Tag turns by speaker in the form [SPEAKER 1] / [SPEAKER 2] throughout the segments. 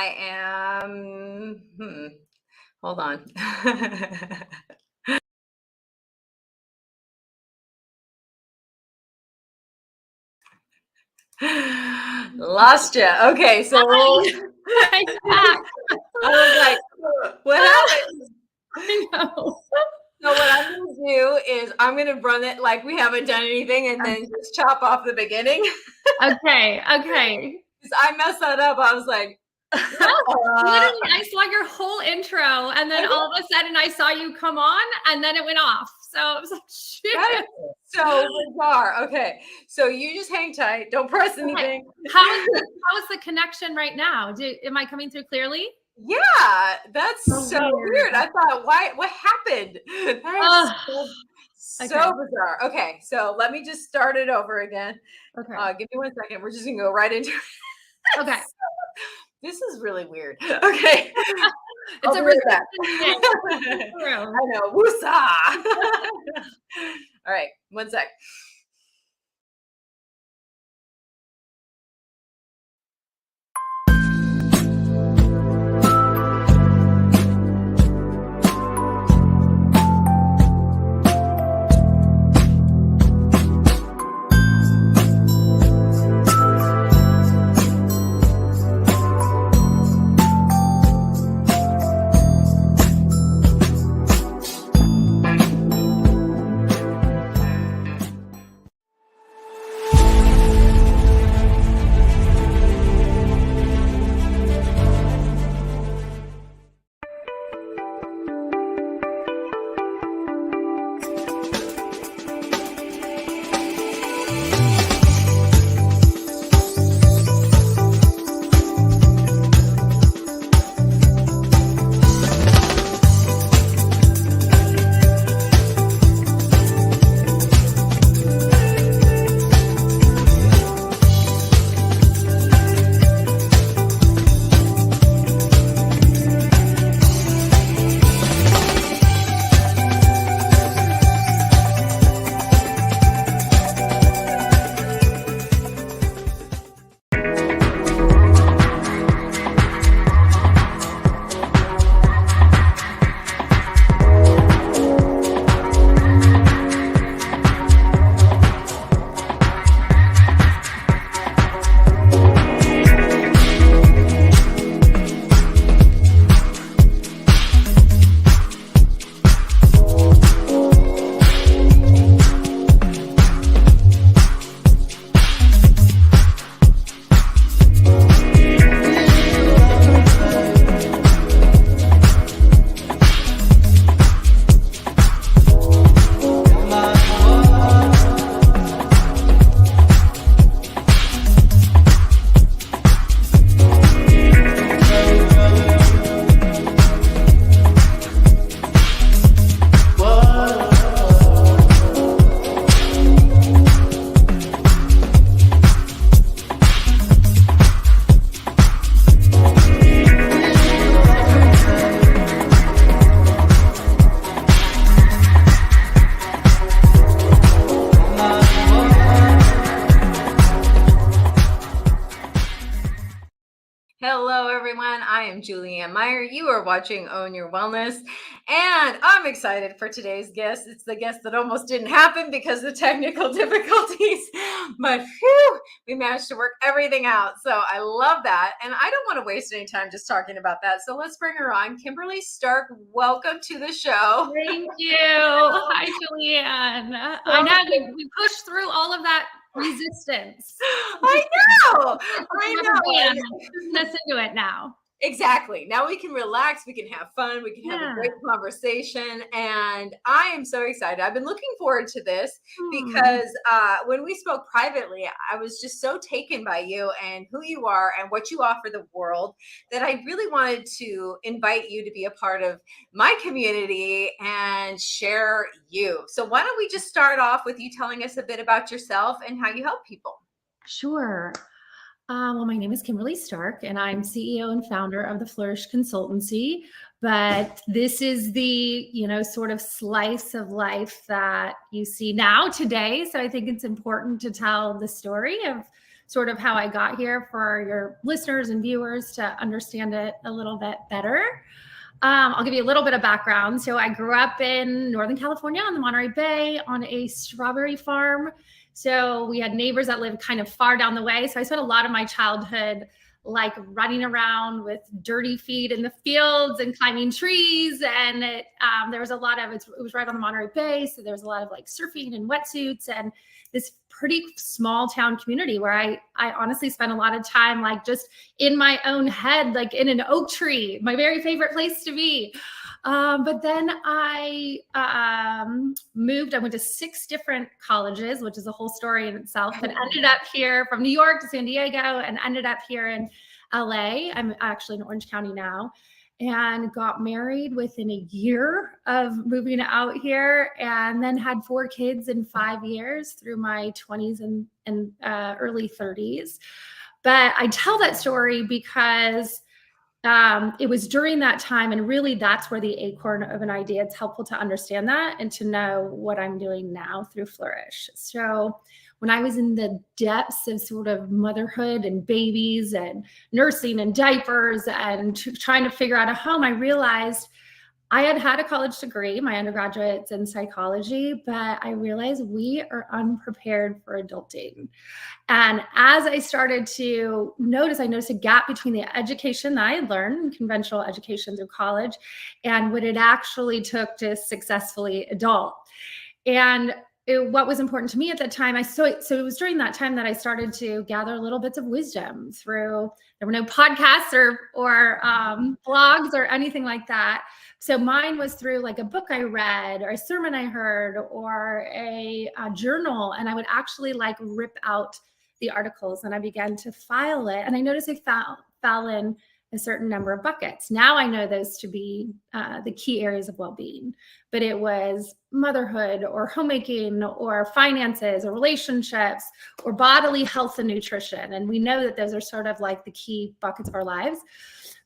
[SPEAKER 1] I am, hold on. Lost you. Okay, so
[SPEAKER 2] I'm back.
[SPEAKER 1] I was like, what happened?
[SPEAKER 2] I know.
[SPEAKER 1] So what I'm going to do is I'm going to run it like we haven't done anything and then just chop off the beginning.
[SPEAKER 2] Okay.
[SPEAKER 1] Because I messed that up. I was like,
[SPEAKER 2] Literally, I saw your whole intro, and then all of a sudden I saw you come on, and then it went off. So I was like, shit.
[SPEAKER 1] that is so bizarre. Okay, so you just hang tight. Don't press anything.
[SPEAKER 2] How is the connection right now? Am I coming through clearly?
[SPEAKER 1] Yeah, that's so weird. I thought, what happened? That is so bizarre. Okay, so let me just start it over again.
[SPEAKER 2] Okay.
[SPEAKER 1] Give me 1 second. We're just gonna go right into it.
[SPEAKER 2] Okay.
[SPEAKER 1] This is really weird. Okay.
[SPEAKER 2] It's a resistance.
[SPEAKER 1] I know. Woosah. All right, 1 sec. Hello, everyone. I am Julianne Meyer. You are watching Own Your Wellness, and I'm excited for today's guest. It's the guest that almost didn't happen because of technical difficulties, but we managed to work everything out. So I love that, and I don't want to waste any time just talking about that. So let's bring her on. Kimberly Stark, welcome to the show.
[SPEAKER 2] Thank you. Hi, Julianne. I know we pushed through all of that resistance.
[SPEAKER 1] I know.
[SPEAKER 2] Listen to it now.
[SPEAKER 1] Exactly. Now we can relax. We can have fun. We can have a great conversation. And I am so excited. I've been looking forward to this because when we spoke privately, I was just so taken by you and who you are and what you offer the world that I really wanted to invite you to be a part of my community and share you. So why don't we just start off with you telling us a bit about yourself and how you help people?
[SPEAKER 2] Sure. Well, my name is Kimberly Stark, and I'm CEO and founder of the Flourish Consultancy. But this is the, sort of slice of life that you see now today. So I think it's important to tell the story of sort of how I got here for your listeners and viewers to understand it a little bit better. I'll give you a little bit of background. So I grew up in Northern California on the Monterey Bay on a strawberry farm. So we had neighbors that lived kind of far down the way. So I spent a lot of my childhood like running around with dirty feet in the fields and climbing trees. And there was a lot of, it was right on the Monterey Bay. So there was a lot of like surfing and wetsuits and this pretty small town community where I honestly spent a lot of time like just in my own head, like in an oak tree, my very favorite place to be. But then I moved. I went to 6 different colleges, which is a whole story in itself, but ended up here from New York to San Diego and ended up here in LA. I'm actually in Orange County now, and got married within a year of moving out here, and then had 4 kids in 5 years through my 20s and early 30s. But I tell that story because it was during that time, and really that's where the acorn of an idea, it's helpful to understand that and to know what I'm doing now through Flourish. So when I was in the depths of sort of motherhood and babies and nursing and diapers and trying to figure out a home, I realized I had a college degree, my undergraduate's in psychology, but I realized we are unprepared for adulting. And as I started to notice, I noticed a gap between the education that I had learned, conventional education through college, and what it actually took to successfully adult. And what was important to me at that time, so it was during that time that I started to gather little bits of wisdom through, there were no podcasts or blogs or anything like that. So mine was through like a book I read or a sermon I heard or a journal. And I would actually like rip out the articles and I began to file it. And I noticed I fell in a certain number of buckets. Now I know those to be the key areas of well-being, but it was motherhood or homemaking or finances or relationships or bodily health and nutrition. And we know that those are sort of like the key buckets of our lives.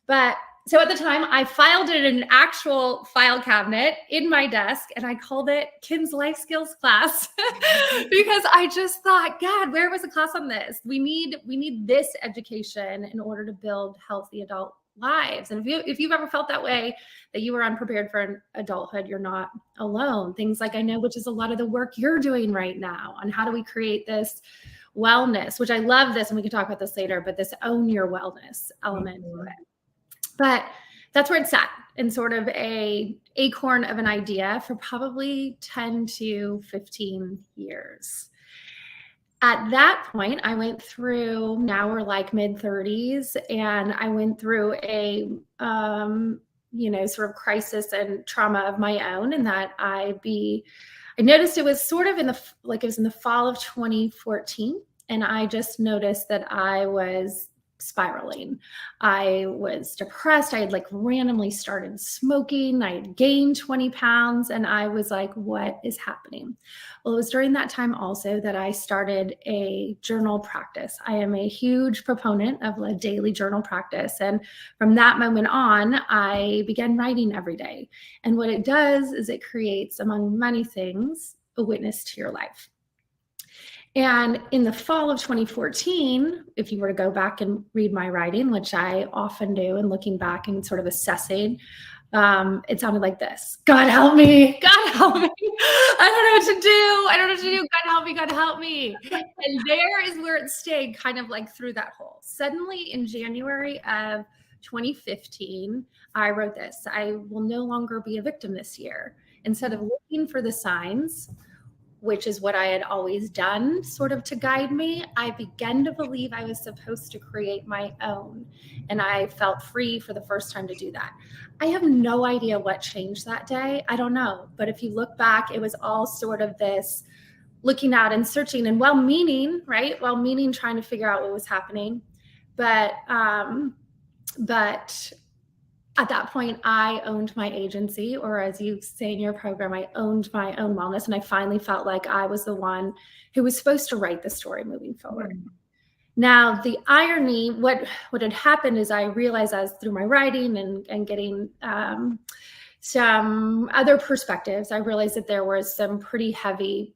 [SPEAKER 2] But so at the time I filed it in an actual file cabinet in my desk and I called it Kim's Life Skills Class because I just thought, God, where was the class on this? We need this education in order to build healthy adult lives. And if you've ever felt that way, that you were unprepared for adulthood, you're not alone. Things like I know, which is a lot of the work you're doing right now on how do we create this wellness, which I love this, and we can talk about this later, but this own your wellness element to it. But that's where it's at, in sort of a acorn of an idea for probably 10 to 15 years. At that point, I went through, now we're like mid 30s, and I went through a, sort of crisis and trauma of my own, and that I noticed it was sort of it was in the fall of 2014. And I just noticed that I was spiraling. I was depressed. I had like randomly started smoking. I had gained 20 pounds and I was like, what is happening? Well, it was during that time also that I started a journal practice. I am a huge proponent of a daily journal practice. And from that moment on, I began writing every day. And what it does is it creates, among many things, a witness to your life. And in the fall of 2014, if you were to go back and read my writing, which I often do, and looking back and sort of assessing, it sounded like this: God help me, God help me. I don't know what to do. I don't know what to do. God help me, God help me. And there is where it stayed, kind of like through that hole. Suddenly in January of 2015, I wrote this: I will no longer be a victim this year. Instead of looking for the signs, which is what I had always done sort of to guide me, I began to believe I was supposed to create my own. And I felt free for the first time to do that. I have no idea what changed that day. I don't know. But if you look back, it was all sort of this looking out and searching and well-meaning, right? Well-meaning, trying to figure out what was happening. But at that point, I owned my agency, or as you say in your program, I owned my own wellness. And I finally felt like I was the one who was supposed to write the story moving forward. Mm-hmm. Now, the irony, what had happened is I realized as through my writing and getting some other perspectives, I realized that there was some pretty heavy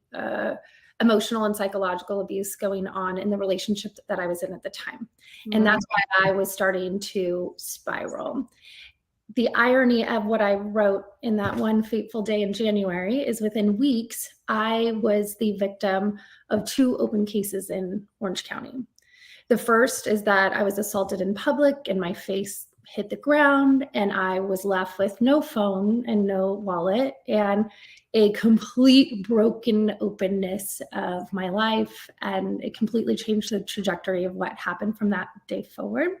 [SPEAKER 2] emotional and psychological abuse going on in the relationship that I was in at the time. And that's why I was starting to spiral. The irony of what I wrote in that one fateful day in January is within weeks, I was the victim of 2 open cases in Orange County. The first is that I was assaulted in public and my face hit the ground and I was left with no phone and no wallet and a complete broken openness of my life. And it completely changed the trajectory of what happened from that day forward.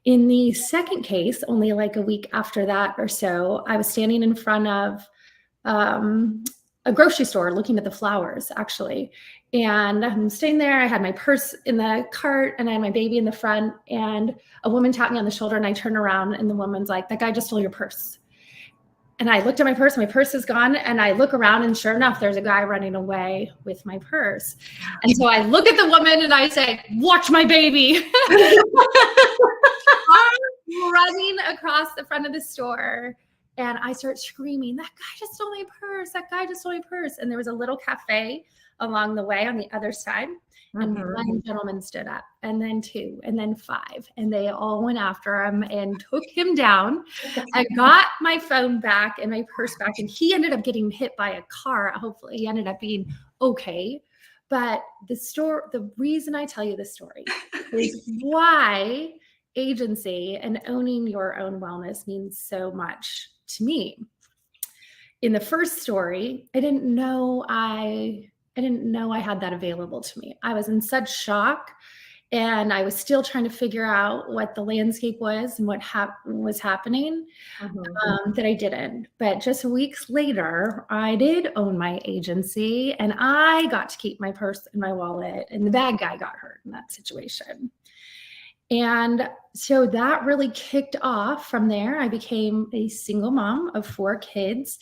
[SPEAKER 2] In the second case, only like a week after that or so, I was standing in front of a grocery store looking at the flowers, actually. And I'm staying there. I had my purse in the cart and I had my baby in the front. And a woman tapped me on the shoulder and I turned around and the woman's like, "That guy just stole your purse." And I looked at my purse is gone. And I look around and sure enough, there's a guy running away with my purse. And so I look at the woman and I say, "Watch my baby." I'm running across the front of the store and I start screaming, "That guy just stole my purse. That guy just stole my purse." And there was a little cafe along the way on the other side. And one gentleman stood up, and then 2, and then 5, and they all went after him and took him down. I got my phone back and my purse back, and he ended up getting hit by a car. Hopefully he ended up being okay. But the reason I tell you this story is why agency and owning your own wellness means so much to me. In the first story, I didn't know I had that available to me. I was in such shock and I was still trying to figure out what the landscape was and what was happening that I didn't. But just weeks later, I did own my agency and I got to keep my purse and my wallet, and the bad guy got hurt in that situation. And so that really kicked off from there. I became a single mom of 4 kids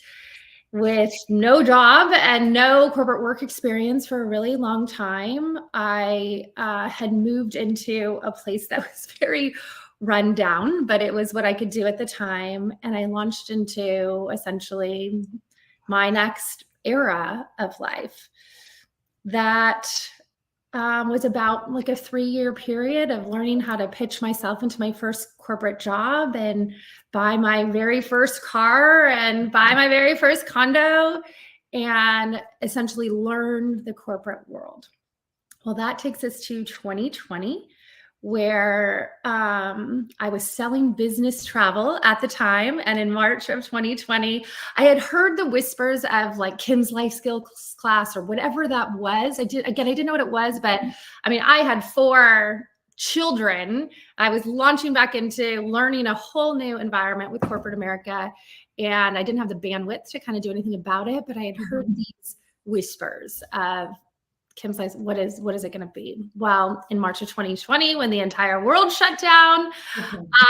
[SPEAKER 2] with no job and no corporate work experience for a really long time. I had moved into a place that was very run down, but it was what I could do at the time. And I launched into essentially my next era of life that was about like a 3-year period of learning how to pitch myself into my first corporate job and buy my very first car and buy my very first condo and essentially learn the corporate world. Well, that takes us to 2020, where I was selling business travel at the time. And in March of 2020, I had heard the whispers of like Kim's life skills class or whatever that was. I didn't know what it was, but I mean, I had 4 children. I was launching back into learning a whole new environment with corporate America. And I didn't have the bandwidth to kind of do anything about it, but I had heard these whispers of Kim's life, what is it going to be? Well, in March of 2020, when the entire world shut down,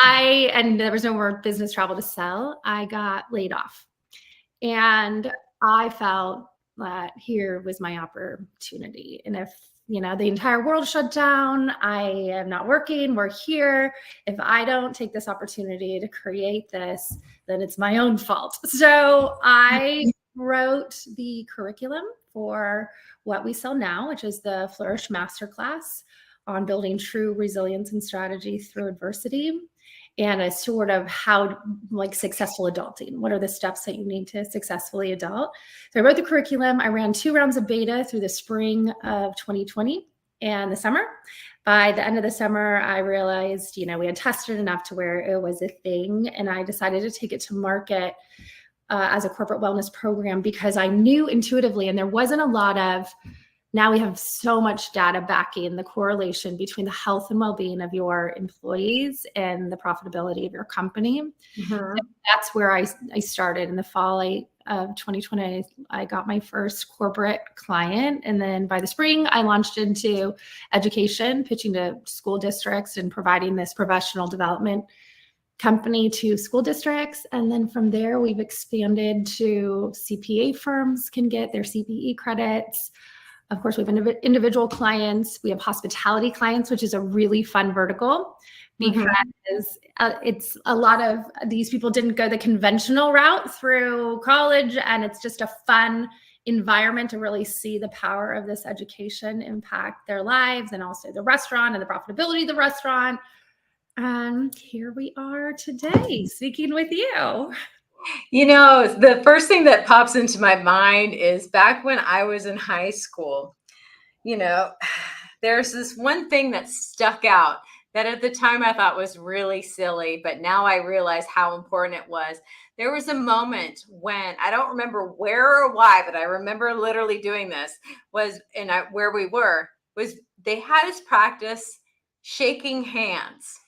[SPEAKER 2] and there was no more business travel to sell, I got laid off. And I felt that here was my opportunity. And if, the entire world shut down, I am not working, we're here. If I don't take this opportunity to create this, then it's my own fault. So I wrote the curriculum for what we sell now, which is the Flourish Masterclass on building true resilience and strategy through adversity, and a sort of how, like, successful adulting. What are the steps that you need to successfully adult? So I wrote the curriculum. I ran 2 rounds of beta through the spring of 2020 and the summer. By the end of the summer, I realized, we had tested enough to where it was a thing, and I decided to take it to market as a corporate wellness program because I knew intuitively, and there wasn't a lot of, now we have so much data backing the correlation between the health and well-being of your employees and the profitability of your company. So that's where I started in the fall of 2020. I got my first corporate client. And then by the spring, I launched into education, pitching to school districts and providing this professional development company to school districts. And then from there, we've expanded to CPA firms can get their CPE credits. Of course, we have individual clients. We have hospitality clients, which is a really fun vertical because it's a lot of these people didn't go the conventional route through college, and it's just a fun environment to really see the power of this education impact their lives, and also the restaurant and the profitability of the restaurant. And here we are today speaking with you.
[SPEAKER 1] The first thing that pops into my mind is back when I was in high school, there's this one thing that stuck out that at the time I thought was really silly, but now I realize how important it was. There was a moment when, I don't remember where or why, but I remember literally doing this, where we were, was they had us practice shaking hands.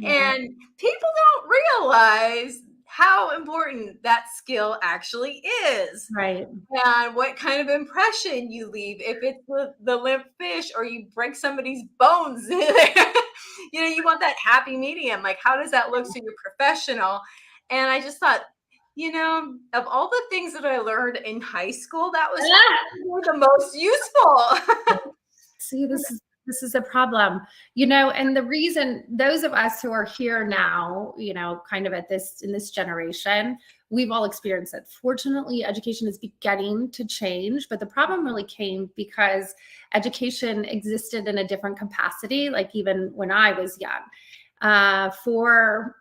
[SPEAKER 1] And people don't realize how important that skill actually is.
[SPEAKER 2] Right.
[SPEAKER 1] And what kind of impression you leave if it's the limp fish or you break somebody's bones. You want that happy medium. Like, how does that look so you're professional? And I just thought, of all the things that I learned in high school, that was the most useful.
[SPEAKER 2] See, this is a problem, and the reason those of us who are here now, kind of in this generation, we've all experienced it. Fortunately, education is beginning to change, but the problem really came because education existed in a different capacity, like even when I was young. For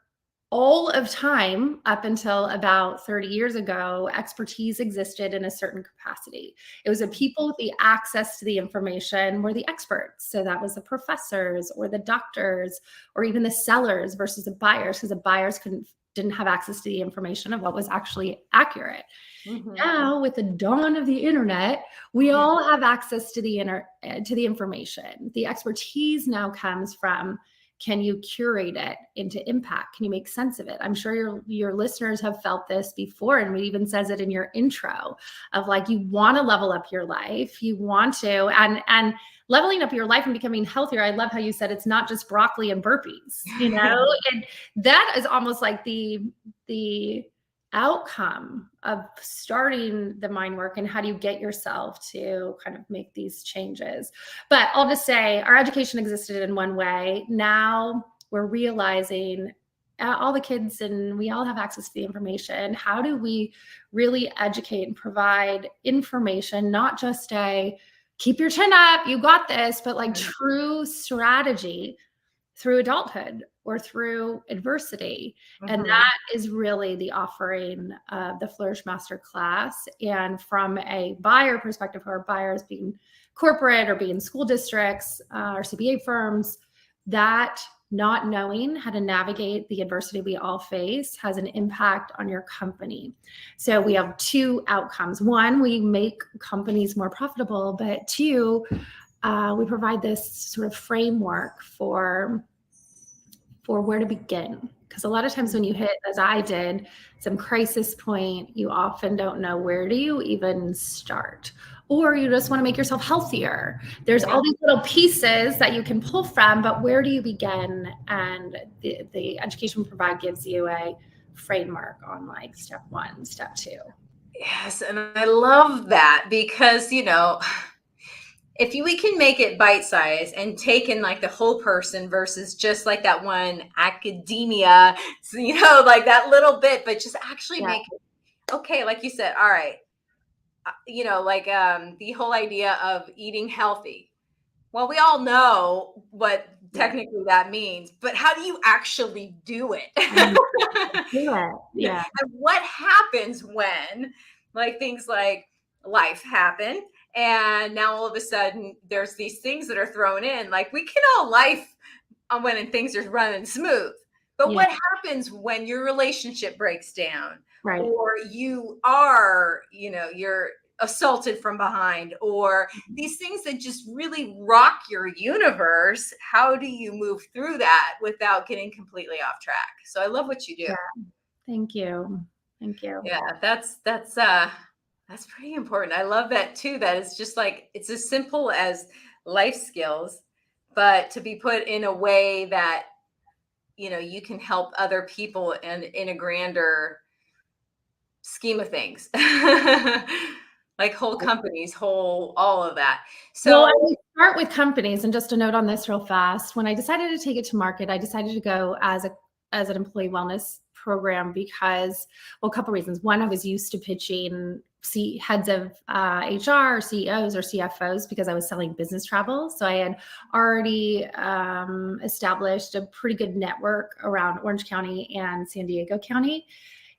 [SPEAKER 2] all of time, up until about 30 years ago, expertise existed in a certain capacity. It was the people with the access to the information were the experts. So that was the professors or the doctors or even the sellers versus the buyers, because the buyers didn't have access to the information of what was actually accurate. Mm-hmm. Now, with the dawn of the internet, we all have access to the information. The expertise now comes from, can you curate it into impact? Can you make sense of it? I'm sure your listeners have felt this before, and it even says it in your intro of like, you want to level up your life, you want to, and leveling up your life and becoming healthier. I love how you said it's not just broccoli and burpees, and that is almost like the outcome of starting the mind work, and how do you get yourself to kind of make these changes. But I'll just say our education existed in one way. Now we're realizing all the kids, and we all have access to the information. How do we really educate and provide information, not just a keep your chin up, you got this, but like true strategy through adulthood or through adversity. Mm-hmm. And that is really the offering of the Flourish Masterclass. And from a buyer perspective, who are buyers being corporate or being school districts or CPA firms, that not knowing how to navigate the adversity we all face has an impact on your company. So we have two outcomes. One, we make companies more profitable, but two, we provide this sort of framework for where to begin. Because a lot of times when you hit, as I did, some crisis point, you often don't know where do you even start, or you just want to make yourself healthier. There's all these little pieces that you can pull from, but where do you begin? And the education we provide gives you a framework on like step 1, step 2.
[SPEAKER 1] Yes, and I love that because, if we can make it bite-sized and take in like the whole person versus just like that one academia, like that little bit, but just actually make it okay. Like you said, all right, the whole idea of eating healthy. Well, we all know what technically that means, but how do you actually do it?
[SPEAKER 2] Yeah.
[SPEAKER 1] And what happens when like things like life happen? And now all of a sudden there's these things that are thrown in. Like we can all life when things are running smooth. But what happens when your relationship breaks down?
[SPEAKER 2] Right.
[SPEAKER 1] Or you are, you're assaulted from behind, or these things that just really rock your universe? How do you move through that without getting completely off track? So I love what you do.
[SPEAKER 2] Yeah. Thank you.
[SPEAKER 1] Yeah, that's pretty important. I love that too. That it's just like, it's as simple as life skills, but to be put in a way that, you can help other people and in a grander scheme of things, like whole companies, all of that. So
[SPEAKER 2] well, I start with companies, and just a note on this real fast. When I decided to take it to market, I decided to go as an employee wellness program because, well, a couple of reasons. One, I was used to pitching heads of HR, CEOs, or CFOs because I was selling business travel. So I had already established a pretty good network around Orange County and San Diego County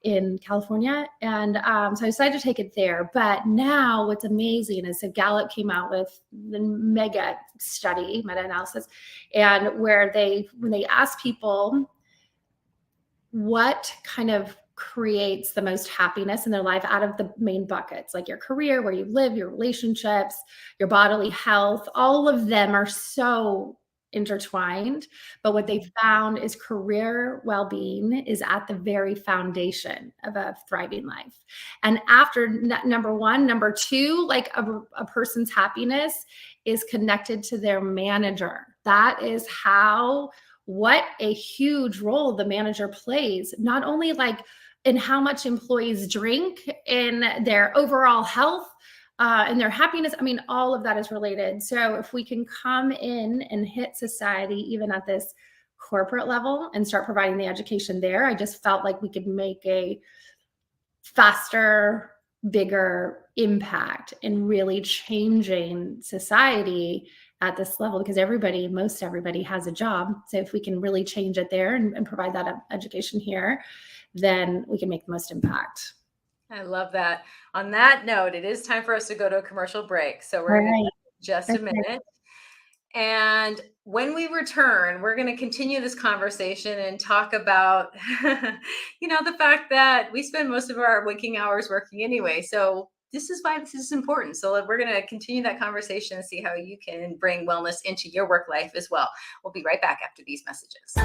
[SPEAKER 2] in California. And so I decided to take it there. But now what's amazing is that Gallup came out with the meta-analysis, and when they asked people what kind of creates the most happiness in their life out of the main buckets, like your career, where you live, your relationships, your bodily health, all of them are so intertwined. But what they found is career well-being is at the very foundation of a thriving life. And after number one, number two, like a person's happiness is connected to their manager. That is what a huge role the manager plays, not only like in how much employees drink, in their overall health, and their happiness. I mean, all of that is related. So if we can come in and hit society, even at this corporate level, and start providing the education there, I just felt like we could make a faster, bigger impact in really changing society at this level, because most everybody has a job. So if we can really change it there and provide that education here, then we can make the most impact.
[SPEAKER 1] I love that. On that note, it is time for us to go to a commercial break. So we're going to just a minute. And when we return, we're going to continue this conversation and talk about, the fact that we spend most of our waking hours working anyway. So this is why this is important. So we're going to continue that conversation and see how you can bring wellness into your work life as well. We'll be right back after these messages.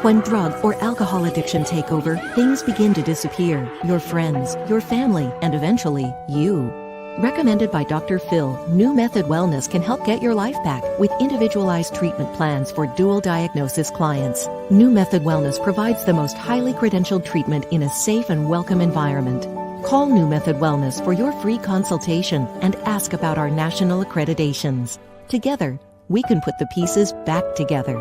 [SPEAKER 3] When drug or alcohol addiction take over, things begin to disappear. Your friends, your family, and eventually, you. Recommended by Dr. Phil, New Method Wellness can help get your life back with individualized treatment plans for dual diagnosis clients. New Method Wellness provides the most highly credentialed treatment in a safe and welcome environment. Call New Method Wellness for your free consultation and ask about our national accreditations. Together, we can put the pieces back together.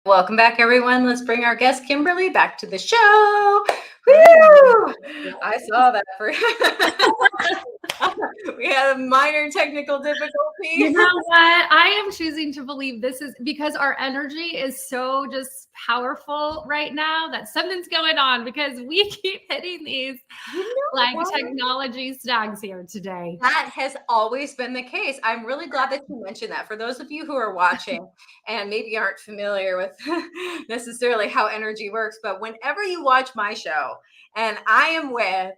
[SPEAKER 1] Welcome back, everyone. Let's bring our guest Kimberly back to the show. Woo! I saw that for we had a minor technical difficulty.
[SPEAKER 2] You know what? I am choosing to believe this is because our energy is so just powerful right now that something's going on because we keep hitting these technology snags here today.
[SPEAKER 1] That has always been the case. I'm really glad that you mentioned that. For those of you who are watching and maybe aren't familiar with necessarily how energy works, but whenever you watch my show and I am with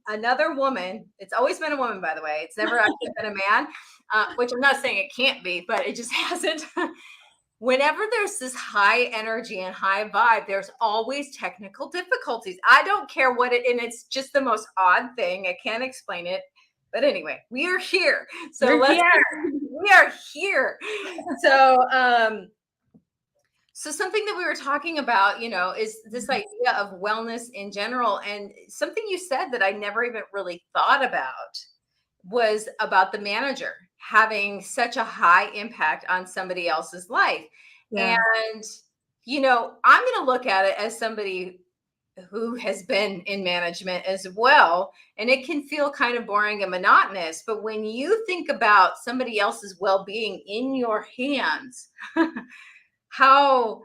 [SPEAKER 1] another woman, it's always been a woman, by the way. It's never actually been a man, which I'm not saying it can't be, but it just hasn't. Whenever there's this high energy and high vibe, there's always technical difficulties. I don't care what and it's just the most odd thing. I can't explain it. But anyway, we are here. So we are here. So something that we were talking about, is this idea of wellness in general. And something you said that I never even really thought about was about the manager having such a high impact on somebody else's life. Yeah. And, I'm going to look at it as somebody who has been in management as well. And it can feel kind of boring and monotonous. But when you think about somebody else's well-being in your hands, how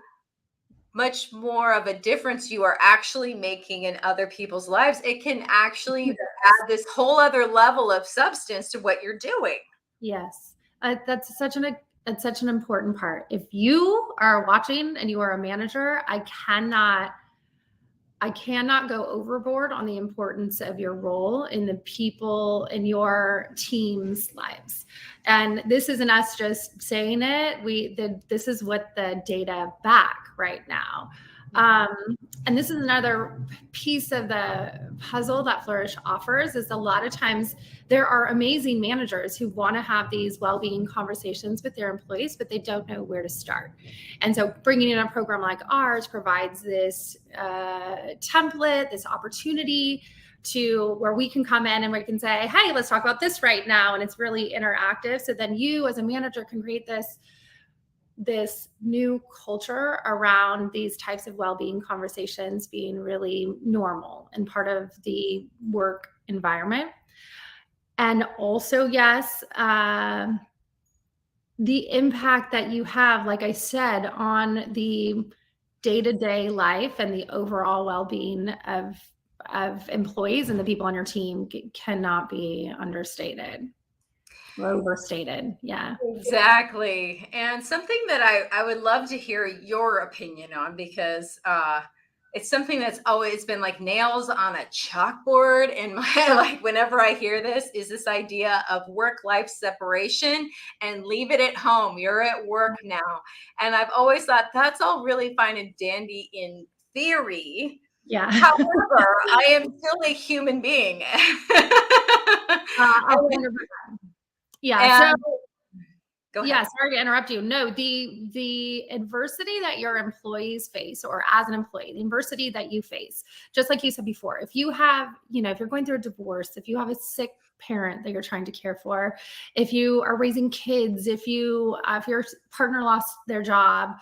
[SPEAKER 1] much more of a difference you are actually making in other people's lives, it can actually add this whole other level of substance to what you're doing.
[SPEAKER 2] Yes, that's such an important part. If you are watching and you are a manager, I cannot go overboard on the importance of your role in the people in your team's lives. And this isn't us just saying it. This is what the data back right now. And this is another piece of the puzzle that Flourish offers is a lot of times there are amazing managers who want to have these well-being conversations with their employees, but they don't know where to start. And so bringing in a program like ours provides this template, this opportunity to where we can come in and we can say, hey, let's talk about this right now. And it's really interactive. So then you as a manager can create this new culture around these types of well-being conversations being really normal and part of the work environment. And also, yes, the impact that you have, like I said, on the day-to-day life and the overall well-being of employees and the people on your team cannot be understated. Overstated. Yeah,
[SPEAKER 1] exactly. And something that I would love to hear your opinion on, because it's something that's always been like nails on a chalkboard in my whenever I hear this, is this idea of work-life separation and leave it at home. You're at work now. And I've always thought that's all really fine and dandy in theory.
[SPEAKER 2] Yeah.
[SPEAKER 1] However, I am still a human being.
[SPEAKER 2] Yeah. So, yeah, sorry to interrupt you. No, the adversity that your employees face, or as an employee, the adversity that you face, just like you said before, if you have, if you're going through a divorce, if you have a sick parent that you're trying to care for, if you are raising kids, if your partner lost their job,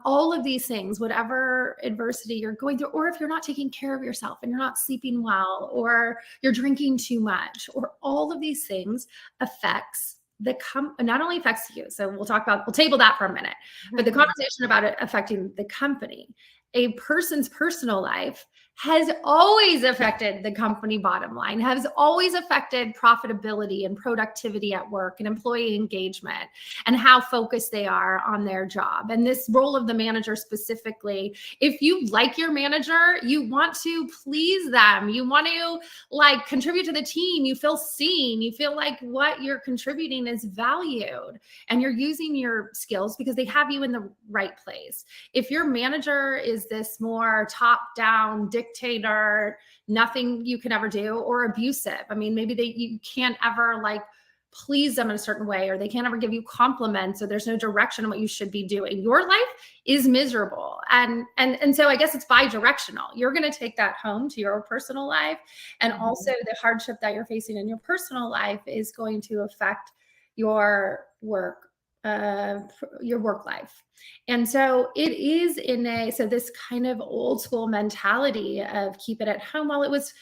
[SPEAKER 2] all of these things, whatever adversity you're going through, or if you're not taking care of yourself and you're not sleeping well, or you're drinking too much, or all of these things not only affects you. So we'll table that for a minute, but the conversation about it affecting the company, a person's personal life has always affected the company bottom line, has always affected profitability and productivity at work and employee engagement and how focused they are on their job. And this role of the manager specifically, if you like your manager, you want to please them, you want to contribute to the team, you feel seen, you feel like what you're contributing is valued and you're using your skills because they have you in the right place. If your manager is this more top-down dictator, nothing you can ever do, or abusive. I mean, maybe you can't ever please them in a certain way, or they can't ever give you compliments, or there's no direction on what you should be doing. Your life is miserable. And so I guess it's bi-directional. You're going to take that home to your personal life. And also the hardship that you're facing in your personal life is going to affect your work life. And so it is so this kind of old school mentality of keep it at home. While it was,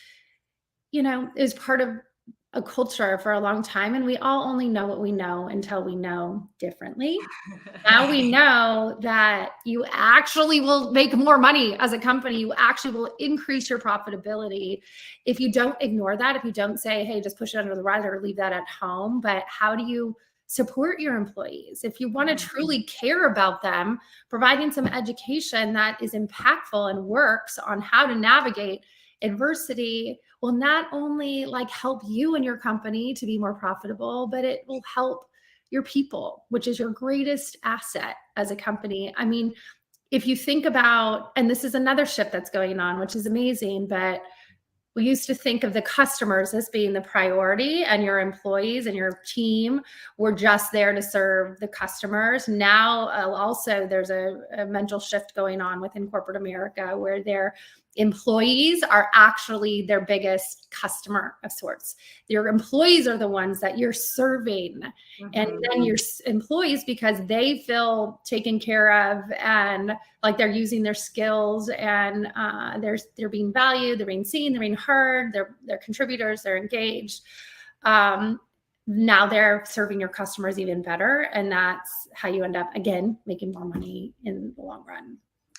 [SPEAKER 2] is part of a culture for a long time, and we all only know what we know until we know differently. Now we know that you actually will make more money as a company. You actually will increase your profitability if you don't ignore that, if you don't say, hey, just push it under the rug or leave that at home. But how do you support your employees? If you want to truly care about them, providing some education that is impactful and works on how to navigate adversity will not only help you and your company to be more profitable, but it will help your people, which is your greatest asset as a company. I mean, if you think about, and this is another shift that's going on, which is amazing, but we used to think of the customers as being the priority, and your employees and your team were just there to serve the customers. Now, also there's a mental shift going on within corporate America where their employees are actually their biggest customer of sorts. Your employees are the ones that you're serving. And then your employees, because they feel taken care of and like they're using their skills and they're being valued, they're being seen, they're being heard, they're contributors, they're engaged. Now they're serving your customers even better. And that's how you end up, again, making more money in the long run.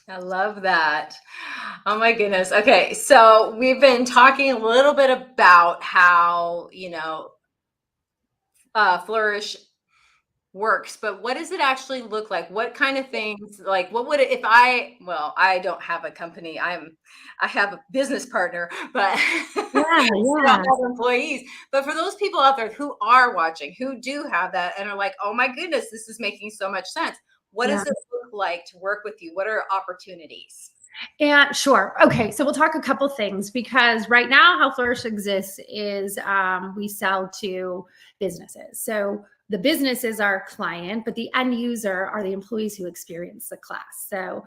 [SPEAKER 1] I love that. Oh my goodness. Okay. So we've been talking a little bit about how, Flourish works, but what does it actually look like? What kind of things, what would it, I don't have a company. I have a business partner, but I don't have employees. But for those people out there who are watching, who do have that and are like, oh my goodness, this is making so much sense. What does it look like to work with you? What are opportunities?
[SPEAKER 2] And sure. Okay. So we'll talk a couple things, because right now how Flourish exists is we sell to businesses. So the business is our client, but the end user are the employees who experience the class. So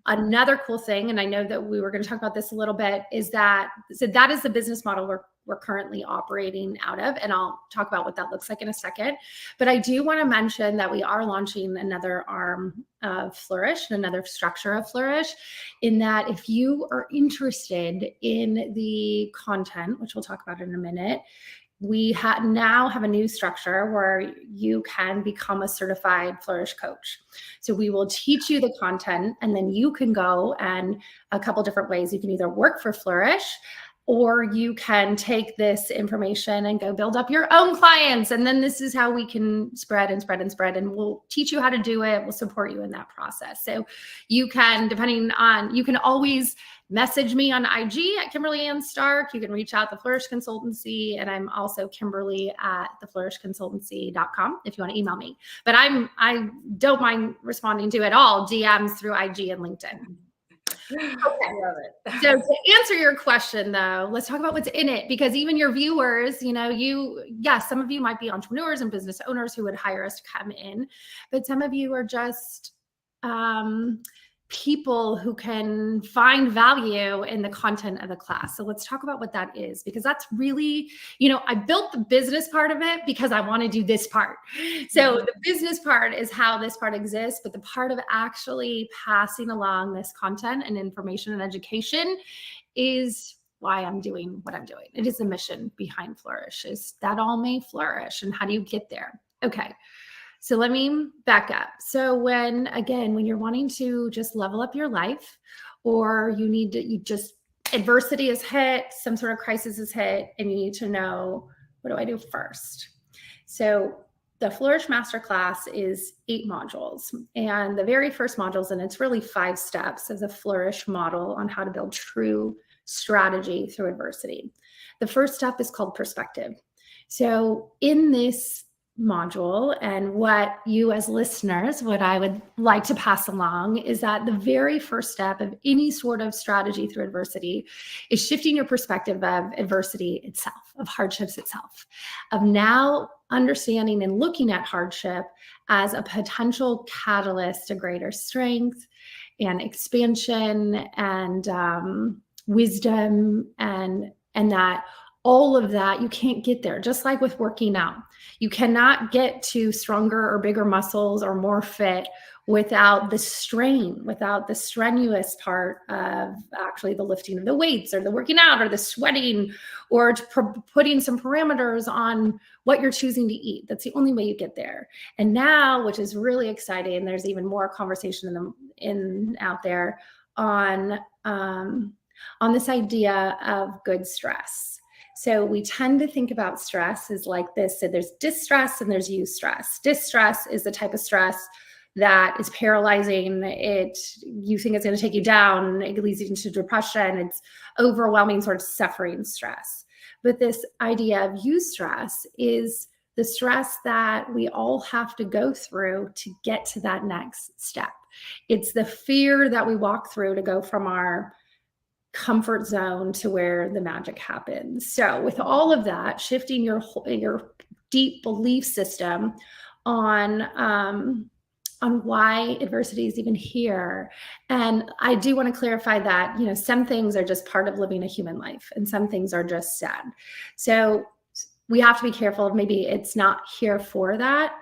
[SPEAKER 2] another cool thing, and I know that we were going to talk about this a little bit, is that is the business model we're currently operating out of. And I'll talk about what that looks like in a second. But I do want to mention that we are launching another arm of Flourish, and another structure of Flourish, in that if you are interested in the content, which we'll talk about in a minute, we now have a new structure where you can become a certified Flourish coach. So we will teach you the content, and then you can go, and a couple different ways. You can either work for Flourish, or you can take this information and go build up your own clients. And then this is how we can spread and spread and spread. And we'll teach you how to do it. We'll support you in that process. So you can, you can always message me on IG at Kimberly Stark. You can reach out to Flourish Consultancy. And I'm also Kimberly at theflourishconsultancy.com if you want to email me. But I don't mind responding to it all DMs through IG and LinkedIn. Okay.
[SPEAKER 1] I love it.
[SPEAKER 2] So to answer your question, though, let's talk about what's in it, because even your viewers, some of you might be entrepreneurs and business owners who would hire us to come in, but some of you are just people who can find value in the content of the class. So let's talk about what that is, because that's really, I built the business part of it because I want to do this part. So the business part is how this part exists, but the part of actually passing along this content and information and education is why I'm doing what I'm doing. It is the mission behind Flourish, is that all may flourish. And how do you get there? Okay. So let me back up. So when you're wanting to just level up your life, or adversity is hit, some sort of crisis is hit, and you need to know, what do I do first? So the Flourish Masterclass is 8 modules. And the very first modules, and it's really 5 steps of the Flourish model on how to build true strategy through adversity. The first step is called perspective. So in this module, and what you as listeners, what I would like to pass along is that the very first step of any sort of strategy through adversity is shifting your perspective of adversity itself, of hardships itself, of now understanding and looking at hardship as a potential catalyst to greater strength and expansion and wisdom, and that all of that, you can't get there. Just like with working out, you cannot get to stronger or bigger muscles or more fit without the strain, without the strenuous part of actually the lifting of the weights or the working out or the sweating or putting some parameters on what you're choosing to eat. That's the only way you get there. And now, which is really exciting, there's even more conversation out there on this idea of good stress. So we tend to think about stress as like this. So there's distress and there's eustress. Distress is the type of stress that is paralyzing. You think it's going to take you down. It leads you into depression. It's overwhelming sort of suffering stress. But this idea of eustress is the stress that we all have to go through to get to that next step. It's the fear that we walk through to go from our comfort zone to where the magic happens. So with all of that, shifting your deep belief system on why adversity is even here. And I do want to clarify that, some things are just part of living a human life and some things are just sad. So we have to be careful of maybe it's not here for that,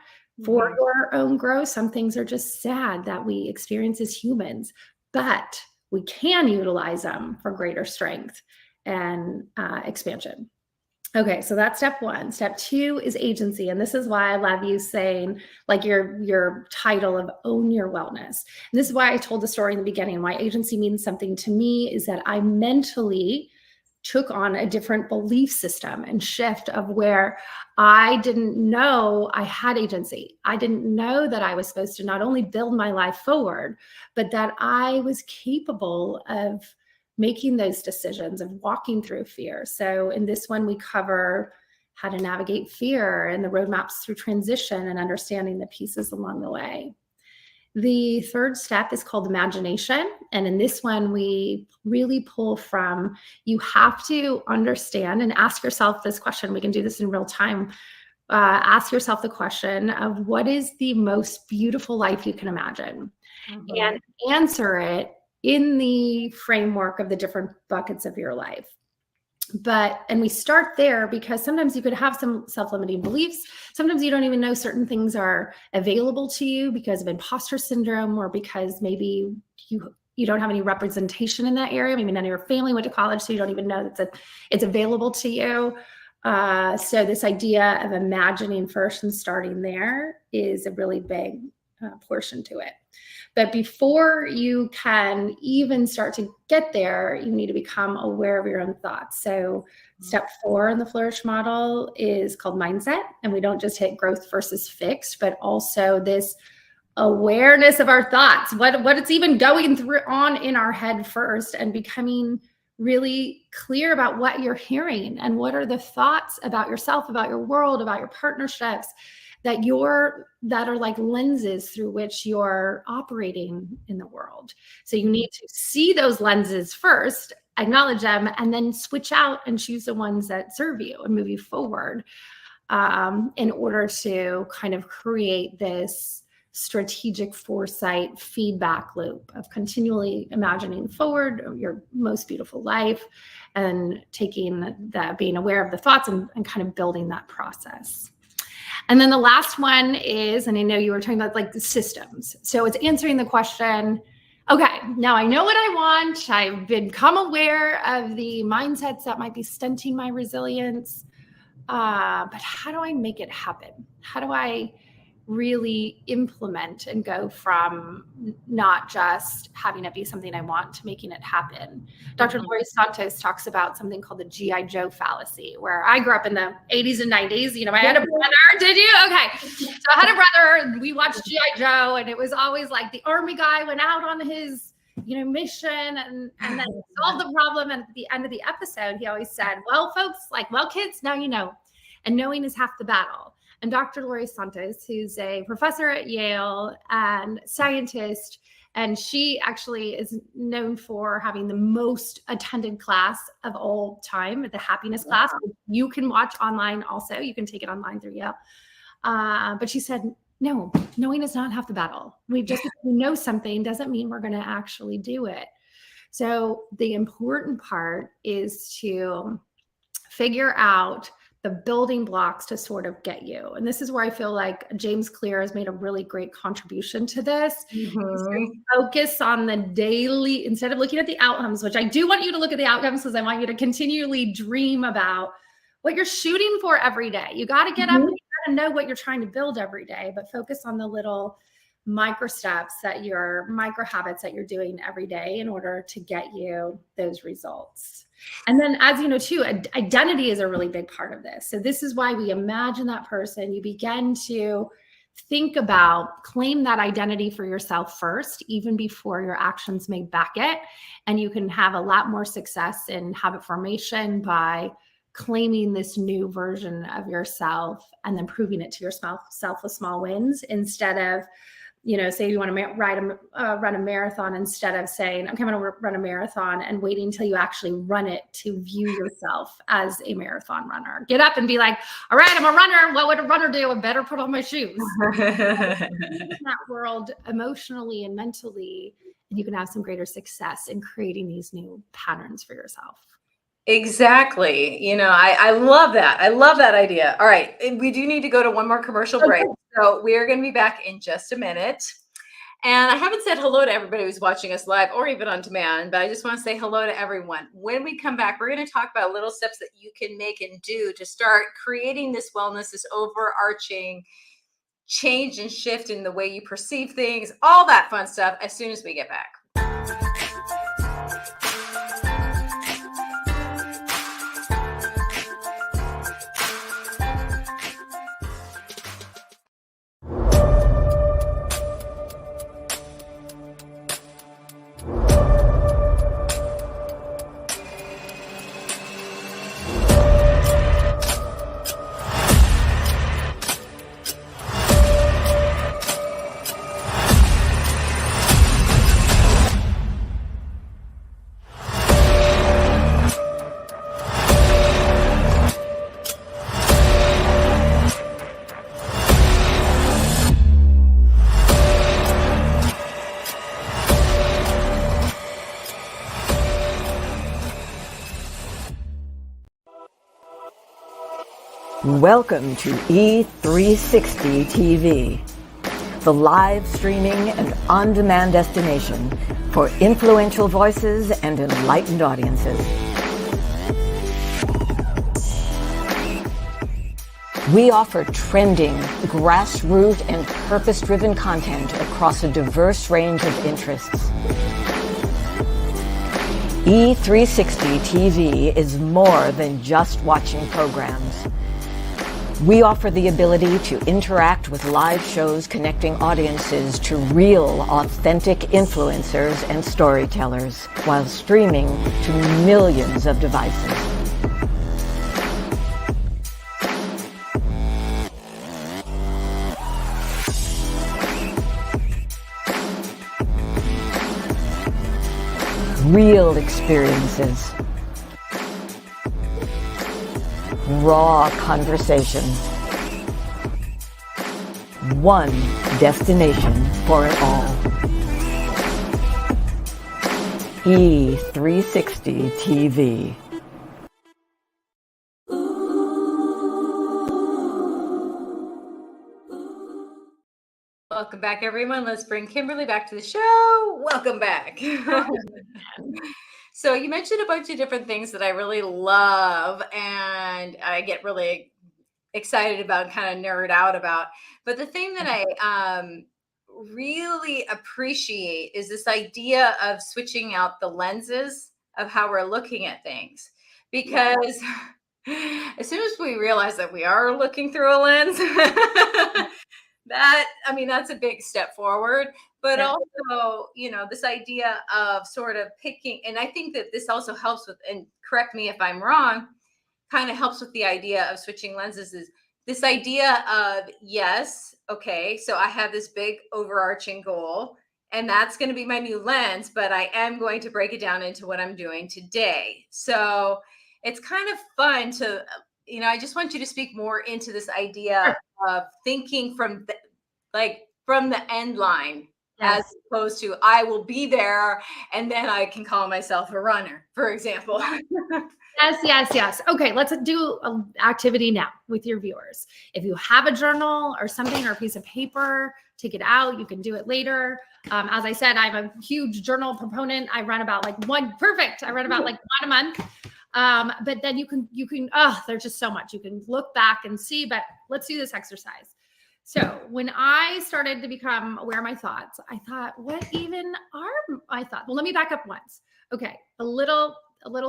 [SPEAKER 2] for your own growth. Some things are just sad that we experience as humans, but we can utilize them for greater strength and expansion. Okay, so that's step one. Step two is agency. And this is why I love you saying like your title of own your wellness. And this is why I told the story in the beginning. Why agency means something to me is that I mentally took on a different belief system and shift of where I didn't know I had agency. I didn't know that I was supposed to not only build my life forward, but that I was capable of making those decisions, of walking through fear. So in this one, we cover how to navigate fear and the roadmaps through transition and understanding the pieces along the way. The third step is called imagination. And in this one, we really pull from, you have to understand and ask yourself this question. We can do this in real time. Ask yourself the question of what is the most beautiful life you can imagine, and answer it in the framework of the different buckets of your life. And we start there because sometimes you could have some self-limiting beliefs. Sometimes you don't even know certain things are available to you because of imposter syndrome, or because maybe you don't have any representation in that area. Maybe none of your family went to college, so you don't even know that it's available to you. So this idea of imagining first and starting there is a really big portion to it. But before you can even start to get there, you need to become aware of your own thoughts. So step 4 in the Flourish model is called mindset. And we don't just hit growth versus fixed, but also this awareness of our thoughts, what it's even going through on in our head first, and becoming really clear about what you're hearing and what are the thoughts about yourself, about your world, about your partnerships, that are like lenses through which you're operating in the world. So you need to see those lenses first, acknowledge them, and then switch out and choose the ones that serve you and move you forward, in order to kind of create this strategic foresight feedback loop of continually imagining forward your most beautiful life, and being aware of the thoughts and kind of building that process. And then the last one is, and I know you were talking about like the systems. So it's answering the question, okay, now I know what I want. I've become aware of the mindsets that might be stunting my resilience. But how do I make it happen? How do I really implement and go from not just having it be something I want to making it happen? Dr. Laurie Santos talks about something called the G.I. Joe fallacy, where I grew up in the 80s and 90s. I had a brother. Did you? Okay. So I had a brother. We watched G.I. Joe, and it was always like the army guy went out on his mission and then solved the problem. And at the end of the episode, he always said, well, folks, kids, now you know. And knowing is half the battle. And Dr. Laurie Santos, who's a professor at Yale and scientist, and she actually is known for having the most attended class of all time, the happiness class. You can watch online also. You can take it online through Yale. But she said, no, knowing is not half the battle. We just know something doesn't mean we're going to actually do it. So the important part is to figure out the building blocks to sort of get you. And this is where I feel like James Clear has made a really great contribution to this. Focus on the daily, instead of looking at the outcomes, which I do want you to look at the outcomes because I want you to continually dream about what you're shooting for every day. You got to get up and you got to know what you're trying to build every day, but focus on the little micro steps micro habits that you're doing every day in order to get you those results. And then, as you know, too, identity is a really big part of this. So this is why we imagine that person. You begin to think about, claim that identity for yourself first, even before your actions may back it. And you can have a lot more success in habit formation by claiming this new version of yourself and then proving it to yourself with small wins, instead of, say you want to run a marathon, instead of saying, okay, I'm going to run a marathon, and waiting until you actually run it to view yourself as a marathon runner. Get up and be like, all right, I'm a runner. What would a runner do? I better put on my shoes. In that world, emotionally and mentally, and you can have some greater success in creating these new patterns for yourself.
[SPEAKER 1] Exactly. I love that. I love that idea. All right. We do need to go to one more commercial break. So we are going to be back in just a minute. And I haven't said hello to everybody who's watching us live or even on demand, but I just want to say hello to everyone. When we come back, we're going to talk about little steps that you can make and do to start creating this wellness, this overarching change and shift in the way you perceive things, all that fun stuff, as soon as we get back.
[SPEAKER 4] Welcome to E360 TV, the live streaming and on-demand destination for influential voices and enlightened audiences. We offer trending, grassroots, and purpose-driven content across a diverse range of interests. E360 TV is more than just watching programs. We offer the ability to interact with live shows connecting audiences to real, authentic influencers and storytellers while streaming to millions of devices. Real experiences. Raw conversations. One destination for it all. E360 TV.
[SPEAKER 1] Welcome back, everyone. Let's bring Kimberly back to the show. Welcome back. So you mentioned a bunch of different things that I really love and I get really excited about, kind of nerd out about. But the thing that I really appreciate is this idea of switching out the lenses of how we're looking at things. Because as soon as we realize that we are looking through a lens, that's a big step forward. But also, this idea of sort of picking, and I think that this also helps with, and correct me if I'm wrong, kind of helps with the idea of switching lenses, is this idea of, yes, okay, so I have this big overarching goal, and that's going to be my new lens, but I am going to break it down into what I'm doing today. So it's kind of fun to, I just want you to speak more into this idea of thinking from from the end line, as
[SPEAKER 2] Yes.
[SPEAKER 1] opposed to I will be there and then I can call myself a runner, for example.
[SPEAKER 2] Yes, yes, yes. Okay, let's do an activity now with your viewers. If you have a journal or something or a piece of paper, take it out. You can do it later. As I said, I'm a huge journal proponent. I run about like one a month. But then you can, there's just so much. You can look back and see, but let's do this exercise. So when I started to become aware of my thoughts, I thought, what even are my thoughts? Well, let me back up once. Okay, a little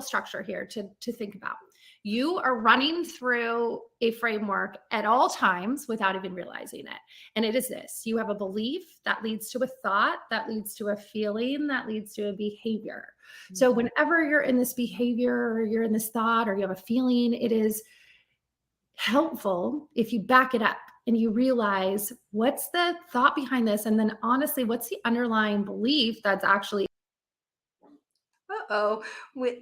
[SPEAKER 2] structure here to think about. You are running through a framework at all times without even realizing it. And it is this: you have a belief that leads to a thought, that leads to a feeling, that leads to a behavior. Mm-hmm. So whenever you're in this behavior or you're in this thought or you have a feeling, it is helpful if you back it up and you realize what's the thought behind this. And then honestly, what's the underlying belief that's actually.
[SPEAKER 1] Uh-oh,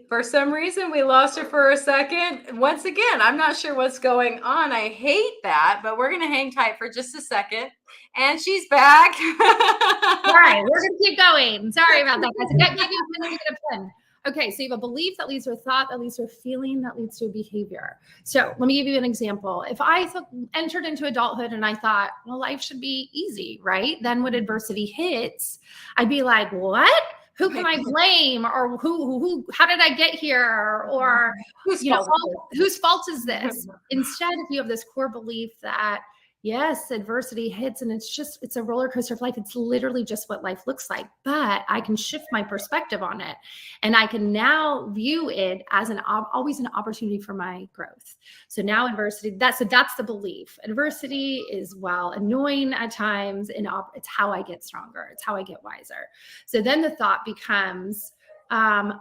[SPEAKER 1] for some reason we lost her for a second. Once again, I'm not sure what's going on. I hate that, but we're going to hang tight for just a second. And she's back.
[SPEAKER 2] All right, we're going to keep going. Sorry about that, guys. I gave you a minute to get a pen. Okay, so you have a belief that leads to a thought, that leads to a feeling, that leads to a behavior. So let me give you an example. If I entered into adulthood and I thought, well, life should be easy, right? Then when adversity hits, I'd be like, what? Who can I blame? Or who, how did I get here? Or, whose fault is this? Instead, if you have this core belief that, yes, adversity hits and it's a roller coaster of life. It's literally just what life looks like, but I can shift my perspective on it. And I can now view it as always an opportunity for my growth. So now adversity, that's the belief. Adversity is, while annoying at times, it's how I get stronger. It's how I get wiser. So then the thought becomes,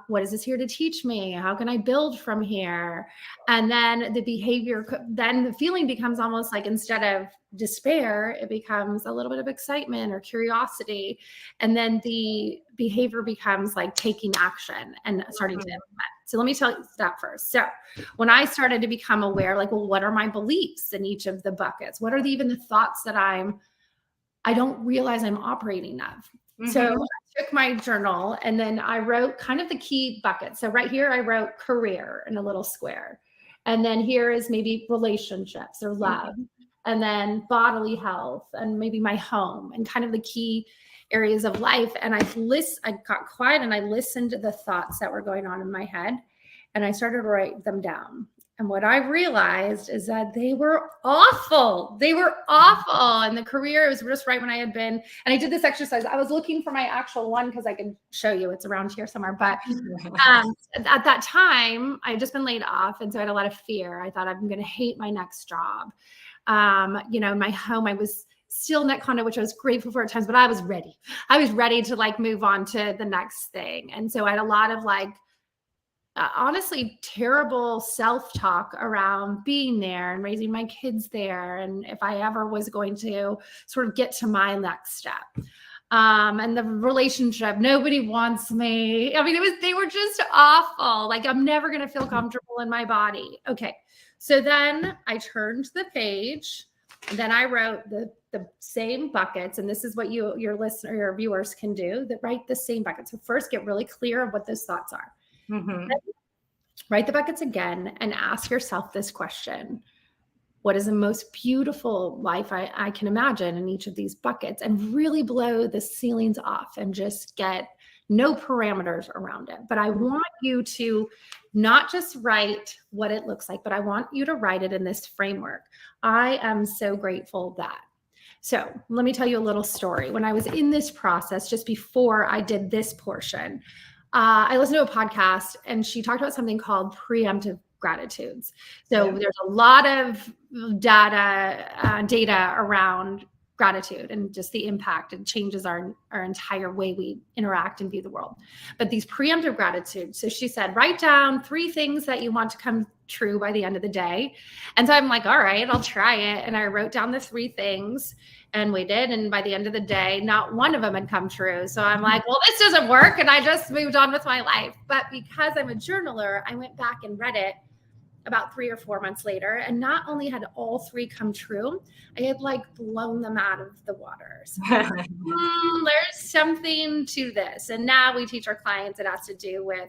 [SPEAKER 2] what is this here to teach me? How can I build from here? And then the behavior, then the feeling becomes almost like, instead of despair, it becomes a little bit of excitement or curiosity. And then the behavior becomes like taking action and starting to implement. So let me tell you that first. So when I started to become aware, like, well, what are my beliefs in each of the buckets? What are even the thoughts that I don't realize I'm operating of? Mm-hmm. So I took my journal and then I wrote kind of the key buckets. So right here, I wrote career in a little square. And then here is maybe relationships or love, and then bodily health and maybe my home and kind of the key areas of life. And I got quiet and I listened to the thoughts that were going on in my head and I started to write them down. And what I realized is that they were awful. They were awful. And the career was just right when I had been, and I did this exercise. I was looking for my actual one because I can show you, it's around here somewhere. But at that time, I had just been laid off. And so I had a lot of fear. I thought, I'm going to hate my next job. My home, I was still net condo, which I was grateful for at times, but I was ready. I was ready to like move on to the next thing. And so I had a lot of honestly terrible self-talk around being there and raising my kids there. And if I ever was going to sort of get to my next step. And the relationship, nobody wants me. I mean, they were just awful. Like, I'm never going to feel comfortable in my body. Okay. So then I turned the page and then I wrote the same buckets. And this is what your listener, your viewers can do, that write the same buckets. So first, get really clear of what those thoughts are. Mm-hmm. Write the buckets again and ask yourself this question: what is the most beautiful life I can imagine in each of these buckets? And really blow the ceilings off and just get no parameters around it. But I want you to not just write what it looks like, but I want you to write it in this framework. I am so grateful that. So let me tell you a little story. When I was in this process, just before I did this portion, I listened to a podcast and she talked about something called preemptive gratitudes. So there's a lot of data around gratitude and just the impact. It changes our entire way we interact and view the world. But these preemptive gratitudes. So she said, write down 3 things that you want to come true by the end of the day. And so I'm like, all right, I'll try it. And I wrote down the 3 things and we did. And by the end of the day, not one of them had come true. So I'm like, well, this doesn't work. And I just moved on with my life. But because I'm a journaler, I went back and read it about 3 or 4 months later. And not only had all 3 come true, I had like blown them out of the water. So there's something to this. And now we teach our clients, it has to do with,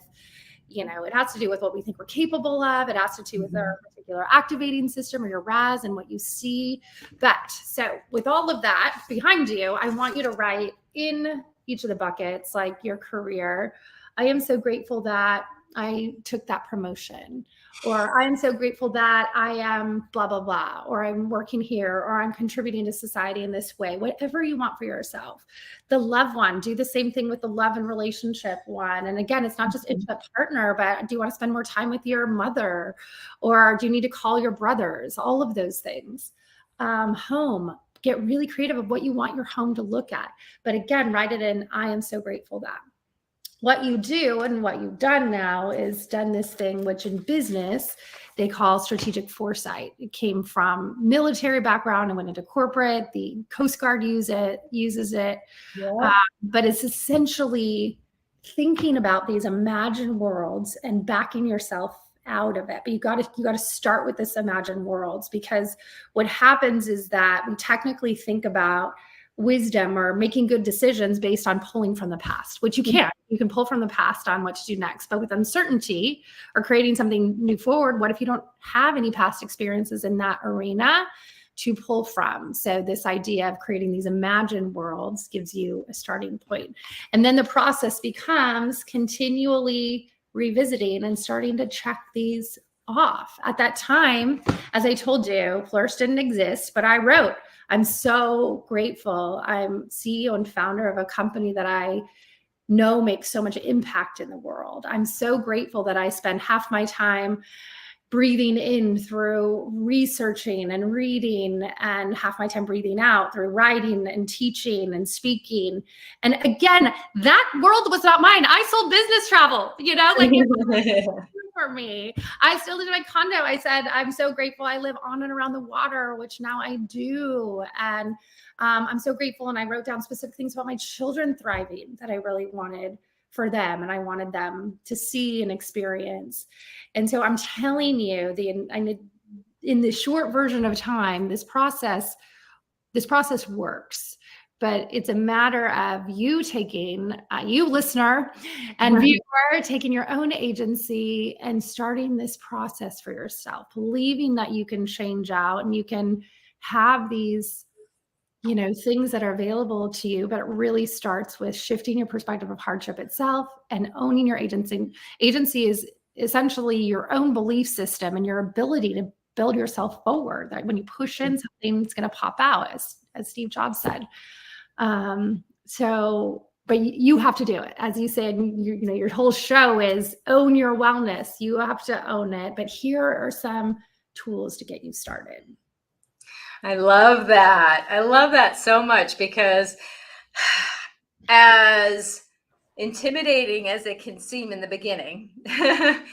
[SPEAKER 2] it has to do with what we think we're capable of. It has to do with our particular activating system or your RAS and what you see. But so with all of that behind you, I want you to write in each of the buckets, like your career. I am so grateful that I took that promotion, or I'm so grateful that I am blah, blah, blah, or I'm working here, or I'm contributing to society in this way, whatever you want for yourself. The love one, do the same thing with the love and relationship one. And again, it's not just intimate partner, but do you want to spend more time with your mother, or do you need to call your brothers? All of those things. Home, get really creative of what you want your home to look at. But again, write it in, I am so grateful that. What you do and what you've done now is done this thing, which in business, they call strategic foresight. It came from military background and went into corporate. The Coast Guard uses it. Yeah. But it's essentially thinking about these imagined worlds and backing yourself out of it. But you got to start with this imagined worlds, because what happens is that we technically think about wisdom or making good decisions based on pulling from the past, which you can. You can pull from the past on what to do next. But with uncertainty or creating something new forward, what if you don't have any past experiences in that arena to pull from? So this idea of creating these imagined worlds gives you a starting point. And then the process becomes continually revisiting and starting to check these off. At that time, as I told you, Flourish didn't exist, but I wrote, I'm so grateful. I'm CEO and founder of a company that I know makes so much impact in the world. I'm so grateful that I spend half my time breathing in through researching and reading, and half my time breathing out through writing and teaching and speaking. And again, that world was not mine. I sold business travel, like for me. I still lived in my condo. I said, I'm so grateful I live on and around the water, which now I do. And I'm so grateful. And I wrote down specific things about my children thriving that I really wanted for them, and I wanted them to see and experience. And so I'm telling you, in the short version of time, this process works. But it's a matter of you taking, you listener and viewer, taking your own agency and starting this process for yourself, believing that you can change out and you can have these, things that are available to you. But it really starts with shifting your perspective of hardship itself and owning your agency. Agency is essentially your own belief system and your ability to build yourself forward. That when you push in, something's going to pop out, as Steve Jobs said. But you have to do it. As you said, your whole show is own your wellness. You have to own it. But here are some tools to get you started.
[SPEAKER 1] I love that. I love that so much, because as intimidating as it can seem in the beginning, I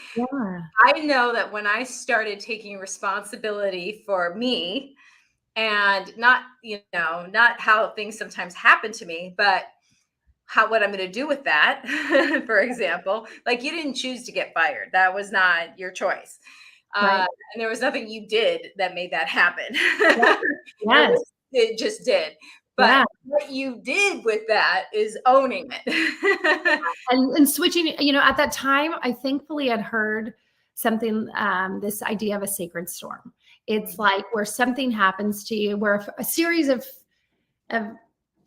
[SPEAKER 1] know that when I started taking responsibility for me, and not how things sometimes happen to me, but what I'm going to do with that. For example, like, you didn't choose to get fired. That was not your choice. Right. And there was nothing you did that made that happen. Yes. It just did. But what you did with that is owning it.
[SPEAKER 2] and switching, at that time, I thankfully had heard something, this idea of a sacred storm. It's like where something happens to you, where a series of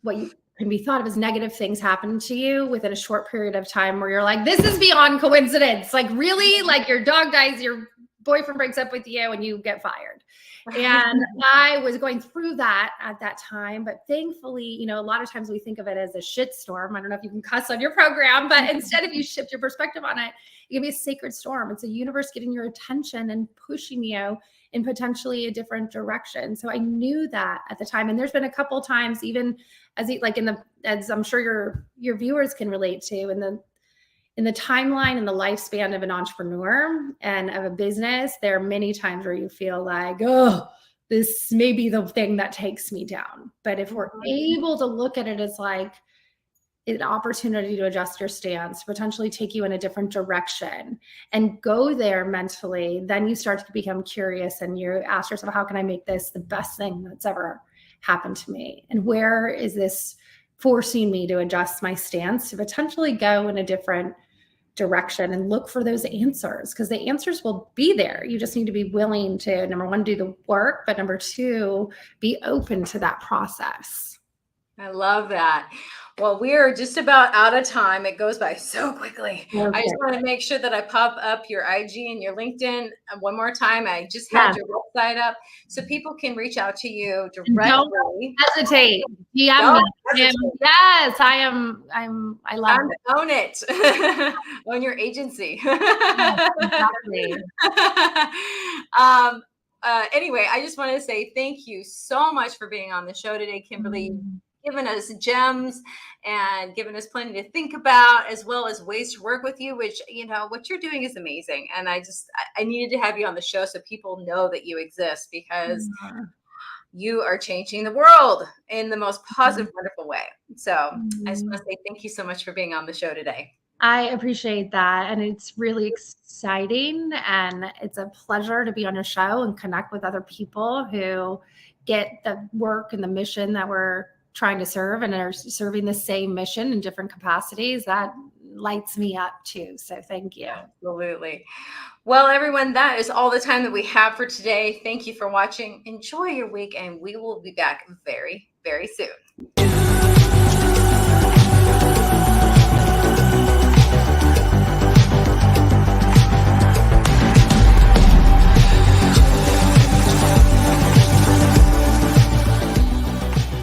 [SPEAKER 2] what you can be thought of as negative things happen to you within a short period of time, where you're like, this is beyond coincidence. Like, really, like your dog dies, your boyfriend breaks up with you, and you get fired. And I was going through that at that time, but thankfully, a lot of times we think of it as a shit storm. I don't know if you can cuss on your program, but instead, if you shift your perspective on it, it can be a sacred storm. It's a universe getting your attention and pushing you in potentially a different direction. So I knew that at the time. And there's been a couple of times, even as I'm sure your viewers can relate to, in the timeline and the lifespan of an entrepreneur and of a business, there are many times where you feel like, oh, this may be the thing that takes me down. But if we're able to look at it as like an opportunity to adjust your stance, potentially take you in a different direction and go there mentally, then you start to become curious and you ask yourself, how can I make this the best thing that's ever happened to me? And where is this forcing me to adjust my stance to potentially go in a different direction and look for those answers, because the answers will be there. You just need to be willing to, number one, do the work, but number two, be open to that process.
[SPEAKER 1] I love that. Well, we are just about out of time. It goes by so quickly.
[SPEAKER 2] Okay.
[SPEAKER 1] I just want to make sure that I pop up your IG and your LinkedIn one more time. I just had your website up so people can reach out to you directly.
[SPEAKER 2] Don't hesitate. DM me. Yes, I love it.
[SPEAKER 1] Own it. Own your agency.
[SPEAKER 2] Yes, exactly.
[SPEAKER 1] Anyway, I just want to say thank you so much for being on the show today, Kimberly. Given us gems and given us plenty to think about, as well as ways to work with you, which, you know, what you're doing is amazing. And I needed to have you on the show so people know that you exist, because you are changing the world in the most positive, wonderful way. So I just want to say thank you so much for being on the show today.
[SPEAKER 2] I appreciate that. And it's really exciting. And it's a pleasure to be on your show and connect with other people who get the work and the mission that we're trying to serve and are serving the same mission in different capacities. That lights me up too. So thank you.
[SPEAKER 1] Absolutely. Well, everyone, that is all the time that we have for today. Thank you for watching. Enjoy your week, and we will be back very, very soon.